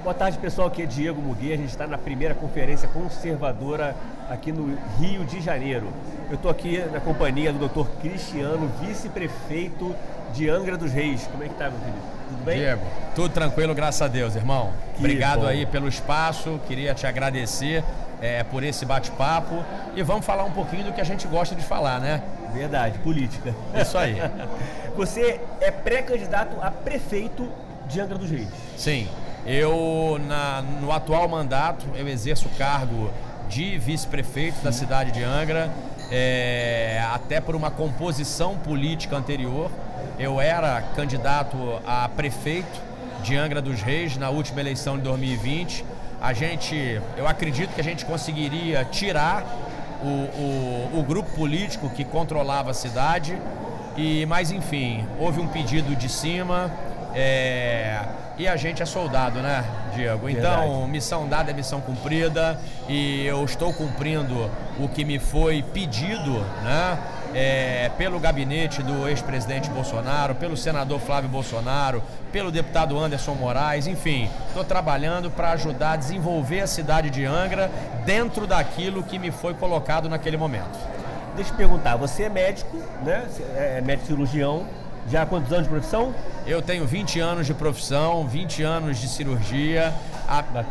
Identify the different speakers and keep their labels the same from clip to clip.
Speaker 1: Boa tarde, pessoal. Aqui é Diego Muguê. A gente está na primeira conferência conservadora aqui no Rio de Janeiro. Eu estou aqui na companhia do Dr. Cristiano, vice-prefeito de Angra dos Reis. Como é que tá, meu filho? Tudo bem?
Speaker 2: Diego, tudo tranquilo, graças a Deus, irmão. Obrigado
Speaker 1: bom.
Speaker 2: aí pelo espaço. Queria te agradecer por esse bate-papo. E vamos falar um pouquinho do que a gente gosta de falar, né?
Speaker 1: Verdade, política.
Speaker 2: Isso aí.
Speaker 1: Você é pré-candidato a prefeito de Angra dos Reis.
Speaker 2: Sim. Eu, no atual mandato, eu exerço o cargo de vice-prefeito da cidade de Angra, até por uma composição política anterior. Eu era candidato a prefeito de Angra dos Reis na última eleição de 2020. Eu acredito que a gente conseguiria tirar o grupo político que controlava a cidade, mas enfim, houve um pedido de cima. E a gente é soldado, né, Diego? Então,
Speaker 1: Verdade.
Speaker 2: Missão dada é missão cumprida, e eu estou cumprindo o que me foi pedido, né, pelo gabinete do ex-presidente Bolsonaro, pelo senador Flávio Bolsonaro, pelo deputado Anderson Moraes, enfim, estou trabalhando para ajudar a desenvolver a cidade de Angra dentro daquilo que me foi colocado naquele momento.
Speaker 1: Deixa eu te perguntar, você é médico, né? É médico cirurgião. Já há quantos anos de profissão?
Speaker 2: Eu tenho 20 anos de profissão, 20 anos de cirurgia.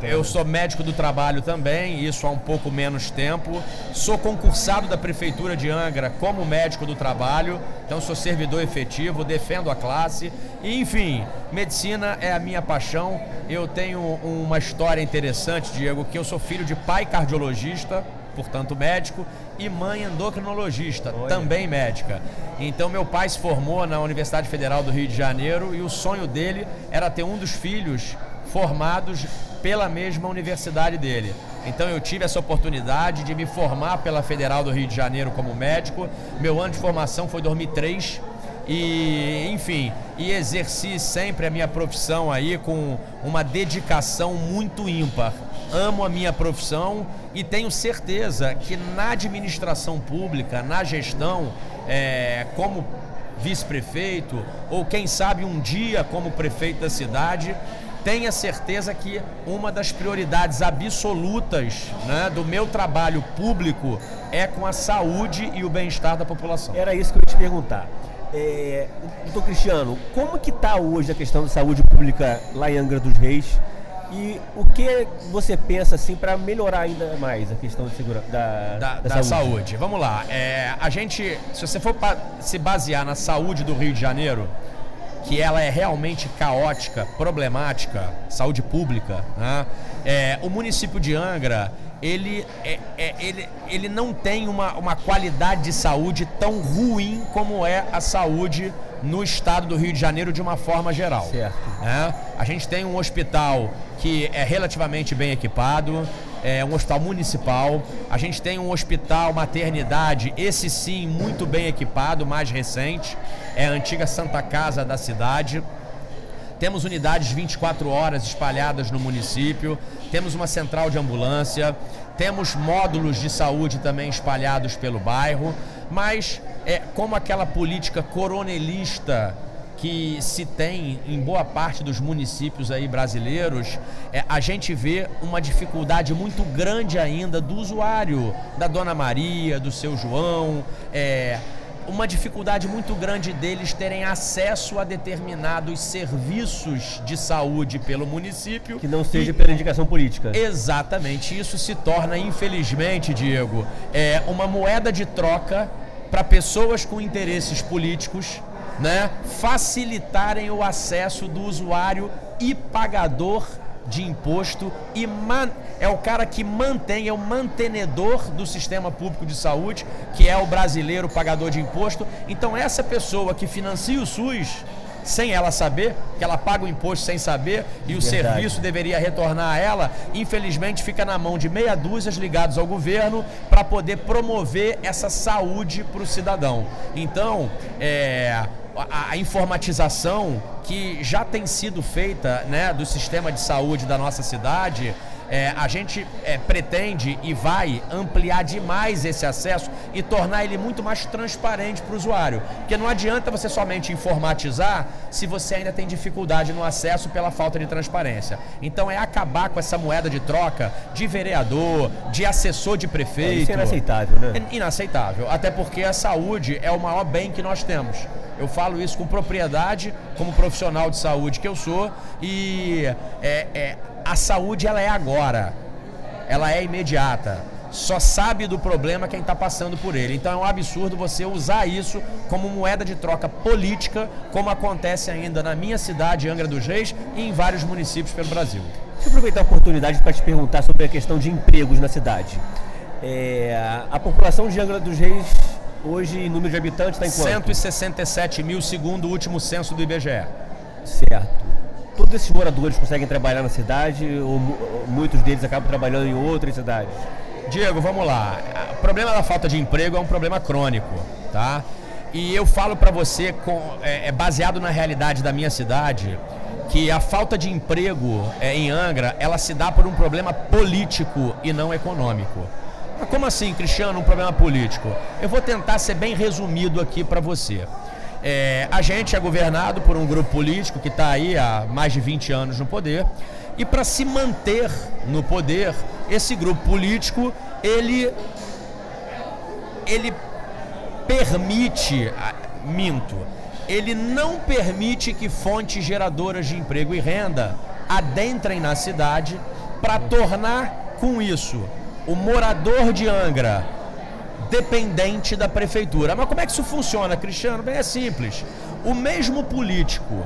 Speaker 2: Eu sou médico do trabalho também, isso há um pouco menos tempo. Sou concursado da Prefeitura de Angra como médico do trabalho, então sou servidor efetivo, defendo a classe. E, enfim, medicina é a minha paixão. Eu tenho uma história interessante, Diego, que eu sou filho de pai cardiologista, portanto médico, e mãe endocrinologista, também médica. Então meu pai se formou na Universidade Federal do Rio de Janeiro e o sonho dele era ter um dos filhos formados pela mesma universidade dele. Então eu tive essa oportunidade de me formar pela Federal do Rio de Janeiro como médico. Meu ano de formação foi 2003 e, enfim, exerci sempre a minha profissão aí com uma dedicação muito ímpar. Amo a minha profissão e tenho certeza que na administração pública, na gestão, como vice-prefeito ou quem sabe um dia como prefeito da cidade, tenha certeza que uma das prioridades absolutas, né, do meu trabalho público é com a saúde e o bem-estar da população.
Speaker 1: Era isso que eu ia te perguntar. Doutor Cristiano, como que está hoje a questão da saúde pública lá em Angra dos Reis? E o que você pensa assim para melhorar ainda mais a questão de segurança da
Speaker 2: saúde? Vamos lá. Se você for se basear na saúde do Rio de Janeiro, que ela é realmente caótica, problemática, saúde pública, né? O município de Angra, ele não tem uma qualidade de saúde tão ruim como é a saúde no estado do Rio de Janeiro de uma forma geral.
Speaker 1: Certo.
Speaker 2: A gente tem um hospital que é relativamente bem equipado, é um hospital municipal. A gente tem um hospital maternidade, esse sim, muito bem equipado, mais recente, é a antiga Santa Casa da cidade. Temos unidades 24 horas espalhadas no município, temos uma central de ambulância, temos módulos de saúde também espalhados pelo bairro, mas como aquela política coronelista que se tem em boa parte dos municípios aí brasileiros, a gente vê uma dificuldade muito grande ainda do usuário, da Dona Maria, do seu João, uma dificuldade muito grande deles terem acesso a determinados serviços de saúde pelo município.
Speaker 1: Que não seja pela indicação política.
Speaker 2: Exatamente, isso se torna, infelizmente, Diego, uma moeda de troca para pessoas com interesses políticos, né, facilitarem o acesso do usuário e pagador de imposto, e é o cara que mantém, é o mantenedor do sistema público de saúde, que é o brasileiro pagador de imposto. Então essa pessoa que financia o SUS sem ela saber, que ela paga o imposto sem saber, e o serviço deveria retornar a ela, infelizmente fica na mão de meia dúzia ligados ao governo para poder promover essa saúde para o cidadão. Então, a informatização que já tem sido feita, né, do sistema de saúde da nossa cidade, a gente pretende e vai ampliar demais esse acesso e tornar ele muito mais transparente para o usuário. Porque não adianta você somente informatizar se você ainda tem dificuldade no acesso pela falta de transparência. Então é acabar com essa moeda de troca de vereador, de assessor de prefeito.
Speaker 1: Isso é inaceitável, né?
Speaker 2: É inaceitável, até porque a saúde é o maior bem que nós temos. Eu falo isso com propriedade, como profissional de saúde que eu sou, e a saúde ela é agora, ela é imediata, só sabe do problema quem está passando por ele. Então é um absurdo você usar isso como moeda de troca política, como acontece ainda na minha cidade, Angra dos Reis, e em vários municípios pelo Brasil.
Speaker 1: Deixa eu aproveitar a oportunidade para te perguntar sobre a questão de empregos na cidade. A população de Angra dos Reis hoje, em número de habitantes, está em quanto?
Speaker 2: 167 mil, segundo o último censo do IBGE.
Speaker 1: Certo. Todos esses moradores conseguem trabalhar na cidade ou muitos deles acabam trabalhando em outras cidades?
Speaker 2: Diego, vamos lá. O problema da falta de emprego é um problema crônico, tá? E eu falo para você, baseado na realidade da minha cidade, que a falta de emprego em Angra, ela se dá por um problema político e não econômico. Mas como assim, Cristiano, um problema político? Eu vou tentar ser bem resumido aqui para você. A gente é governado por um grupo político que está aí há mais de 20 anos no poder, e para se manter no poder, esse grupo político, ele ele não permite que fontes geradoras de emprego e renda adentrem na cidade para tornar com isso o morador de Angra dependente da prefeitura. Mas como é que isso funciona, Cristiano? Bem, é simples. O mesmo político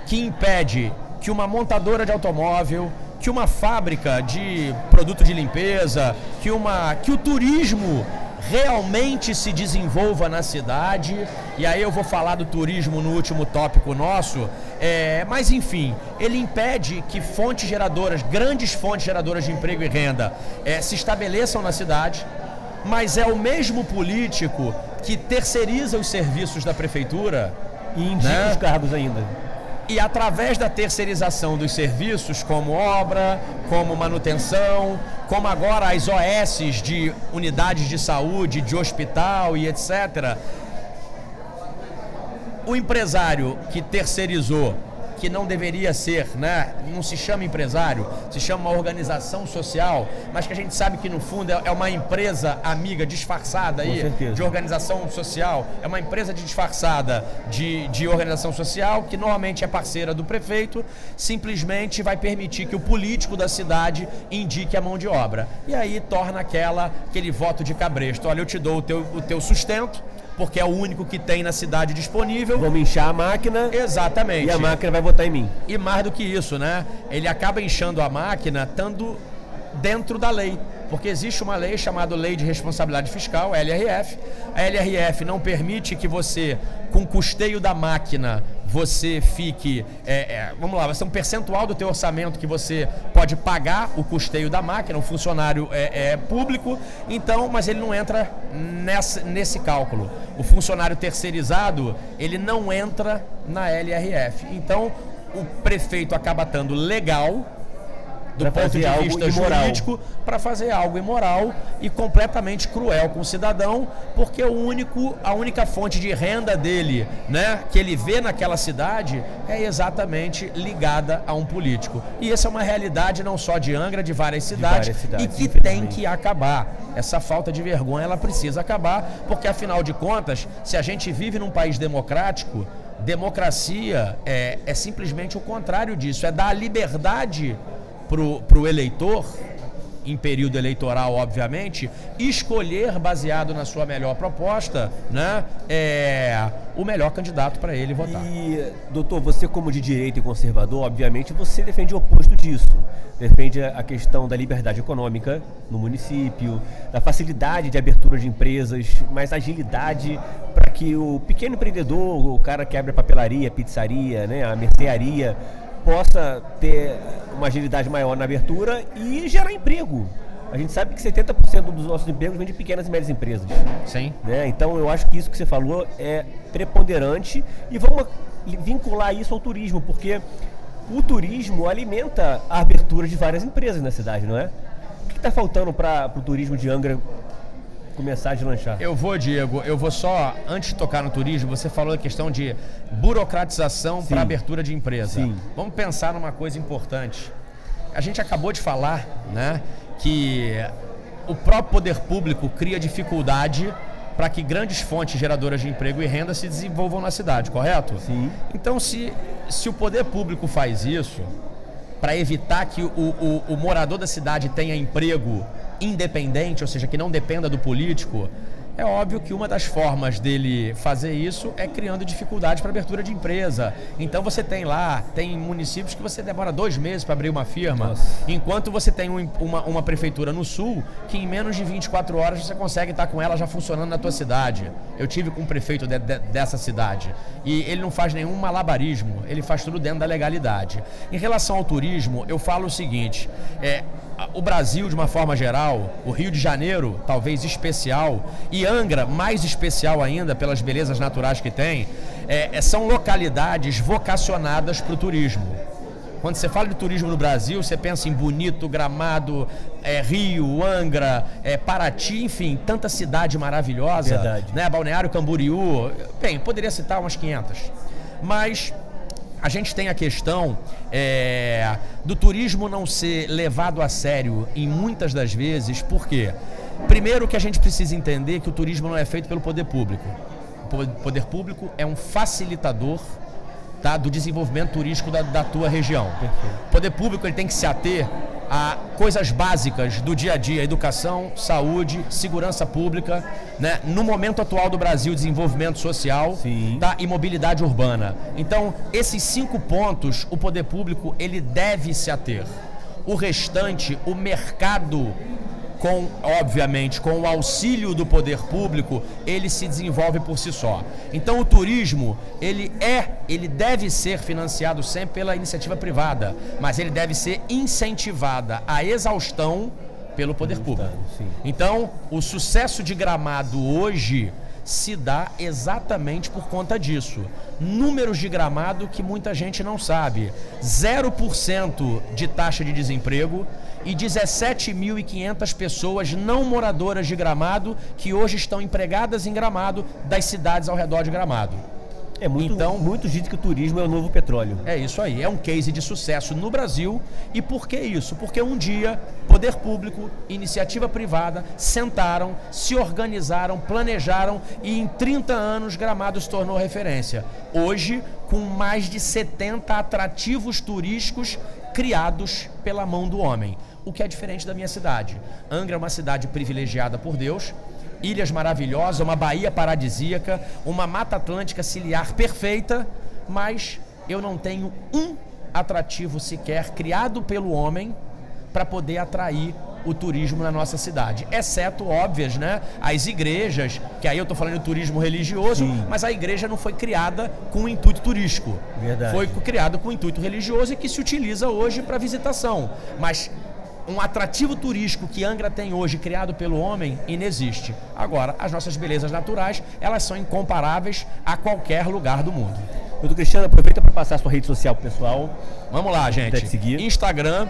Speaker 2: que impede que uma montadora de automóvel, que uma fábrica de produto de limpeza, que o turismo realmente se desenvolva na cidade, e aí eu vou falar do turismo no último tópico nosso, mas enfim, ele impede que fontes geradoras, grandes fontes geradoras de emprego e renda se estabeleçam na cidade, mas é o mesmo político que terceiriza os serviços da prefeitura
Speaker 1: e indica os cargos ainda.
Speaker 2: E através da terceirização dos serviços, como obra, como manutenção, como agora as OSs de unidades de saúde, de hospital e etc., o empresário que terceirizou, que não deveria ser, né? Não se chama empresário, se chama uma organização social, mas que a gente sabe que no fundo é uma empresa amiga disfarçada aí, de organização social, é uma empresa disfarçada de organização social, que normalmente é parceira do prefeito, simplesmente vai permitir que o político da cidade indique a mão de obra. E aí torna aquele voto de cabresto. Olha, eu te dou o teu sustento, porque é o único que tem na cidade disponível.
Speaker 1: Vamos inchar a máquina.
Speaker 2: Exatamente.
Speaker 1: E a máquina vai votar em mim.
Speaker 2: E mais do que isso, né? Ele acaba inchando a máquina estando dentro da lei. Porque existe uma lei chamada Lei de Responsabilidade Fiscal, LRF. A LRF não permite que você, com custeio da máquina, você fique... vamos lá, vai ser um percentual do teu orçamento que você pode pagar o custeio da máquina, o funcionário é público, então, mas ele não entra nesse cálculo. O funcionário terceirizado, ele não entra na LRF. Então, o prefeito acaba estando legal, do ponto de vista jurídico, para fazer algo imoral e completamente cruel com o cidadão, porque a única fonte de renda dele, né, que ele vê naquela cidade, é exatamente ligada a um político. E essa é uma realidade não só de Angra, de várias cidades, e que tem que acabar. Essa falta de vergonha, ela precisa acabar, porque afinal de contas, se a gente vive num país democrático, democracia é simplesmente o contrário disso, é dar liberdade para o eleitor, em período eleitoral, obviamente, escolher, baseado na sua melhor proposta, né, o melhor candidato para ele votar.
Speaker 1: E, doutor, você como de direita e conservador, obviamente, você defende o oposto disso. Defende a questão da liberdade econômica no município, da facilidade de abertura de empresas, mais agilidade para que o pequeno empreendedor, o cara que abre a papelaria, a pizzaria, né, a mercearia, possa ter uma agilidade maior na abertura e gerar emprego. A gente sabe que 70% dos nossos empregos vem de pequenas e médias empresas.
Speaker 2: Sim.
Speaker 1: Né? Então eu acho que isso que você falou é preponderante e vamos vincular isso ao turismo, porque o turismo alimenta a abertura de várias empresas na cidade, não é? O que está faltando para o turismo de Angra começar a deslanchar?
Speaker 2: Diego, eu vou só, antes de tocar no turismo, você falou da questão de burocratização para abertura de empresa.
Speaker 1: Sim.
Speaker 2: Vamos pensar numa coisa importante. A gente acabou de falar, né, que o próprio poder público cria dificuldade para que grandes fontes geradoras de emprego e renda se desenvolvam na cidade, correto?
Speaker 1: Sim.
Speaker 2: Então, se o poder público faz isso, para evitar que o morador da cidade tenha emprego independente, ou seja, que não dependa do político, é óbvio que uma das formas dele fazer isso é criando dificuldades para abertura de empresa. Então você tem municípios que você demora 2 meses para abrir uma firma.
Speaker 1: Nossa.
Speaker 2: Enquanto você tem uma prefeitura no sul que em menos de 24 horas você consegue estar com ela já funcionando na tua cidade. Eu tive com um prefeito dessa cidade e ele não faz nenhum malabarismo, ele faz tudo dentro da legalidade. Em relação ao turismo, eu falo o seguinte, o Brasil, de uma forma geral, o Rio de Janeiro, talvez especial, e Angra, mais especial ainda, pelas belezas naturais que tem, são localidades vocacionadas para o turismo. Quando você fala de turismo no Brasil, você pensa em Bonito, Gramado, Rio, Angra, Paraty, enfim, tanta cidade maravilhosa.
Speaker 1: Verdade.
Speaker 2: Né? Balneário Camboriú, bem, poderia citar umas 500. Mas a gente tem a questão do turismo não ser levado a sério em muitas das vezes, por quê? Primeiro que a gente precisa entender que o turismo não é feito pelo poder público. O poder público é um facilitador, tá, do desenvolvimento turístico da tua região.
Speaker 1: Perfeito.
Speaker 2: O poder público ele tem que se ater a coisas básicas do dia a dia, educação, saúde, segurança pública, né? No momento atual do Brasil, desenvolvimento social, tá? E mobilidade urbana. Então, esses 5 pontos, o poder público ele deve se ater. O restante, o mercado, obviamente, com o auxílio do poder público, ele se desenvolve por si só. Então o turismo, ele deve ser financiado sempre pela iniciativa privada, mas ele deve ser incentivada à exaustão pelo poder público. Então, o sucesso de Gramado hoje se dá exatamente por conta disso. Números de Gramado que muita gente não sabe. 0% de taxa de desemprego e 17.500 pessoas não moradoras de Gramado que hoje estão empregadas em Gramado das cidades ao redor de Gramado.
Speaker 1: Então, muitos dizem que o turismo é o novo petróleo.
Speaker 2: É isso aí, é um case de sucesso no Brasil. E por que isso? Porque um dia, poder público, iniciativa privada, sentaram, se organizaram, planejaram e em 30 anos Gramado se tornou referência. Hoje, com mais de 70 atrativos turísticos criados pela mão do homem. O que é diferente da minha cidade. Angra é uma cidade privilegiada por Deus, ilhas maravilhosas, uma baía paradisíaca, uma mata atlântica ciliar perfeita, mas eu não tenho um atrativo sequer criado pelo homem para poder atrair o turismo na nossa cidade, exceto, óbvias, né? As igrejas, que aí eu estou falando de turismo religioso, mas a igreja não foi criada com intuito turístico.
Speaker 1: Verdade.
Speaker 2: Foi criada com intuito religioso e que se utiliza hoje para visitação, mas um atrativo turístico que Angra tem hoje, criado pelo homem, inexiste. Agora, as nossas belezas naturais, elas são incomparáveis a qualquer lugar do mundo.
Speaker 1: Doutor Cristiano, aproveita para passar a sua rede social pessoal.
Speaker 2: Vamos lá, gente.
Speaker 1: Seguir.
Speaker 2: Instagram,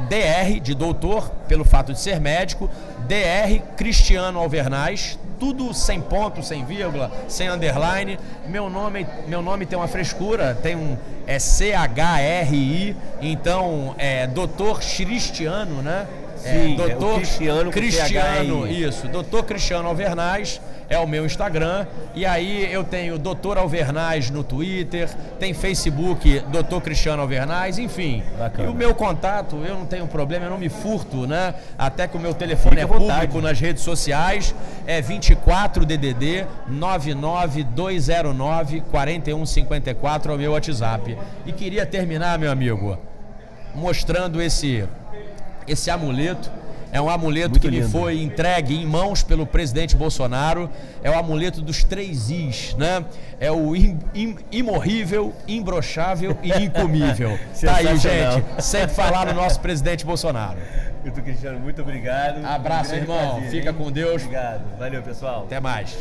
Speaker 2: DR, de doutor, pelo fato de ser médico, DR Cristiano Alvernaz, tudo sem ponto, sem vírgula, sem underline. Meu nome tem uma frescura, tem um CHRI, então doutor Cristiano, né?
Speaker 1: Sim,
Speaker 2: doutor
Speaker 1: Cristiano,
Speaker 2: isso, doutor Cristiano Alvernaz é o meu Instagram, e aí eu tenho doutor Alvernaz no Twitter, tem Facebook doutor Cristiano Alvernaz, enfim.
Speaker 1: Bacana.
Speaker 2: E o meu contato, eu não tenho problema, eu não me furto, né? Até que o meu telefone é público nas redes sociais, é 24 DDD 99209 4154, é o meu WhatsApp. E queria terminar, meu amigo, mostrando esse amuleto. É um amuleto
Speaker 1: muito
Speaker 2: que
Speaker 1: lindo.
Speaker 2: me foi entregue em mãos pelo presidente Bolsonaro. É o amuleto dos 3 Is, né? É o imorrível, imbrochável e incomível. Tá aí, gente. Sempre falar no nosso presidente Bolsonaro.
Speaker 1: Doutor Cristiano, muito obrigado.
Speaker 2: Abraço, irmão.
Speaker 1: Prazer,
Speaker 2: fica com Deus.
Speaker 1: Obrigado. Valeu, pessoal.
Speaker 2: Até mais.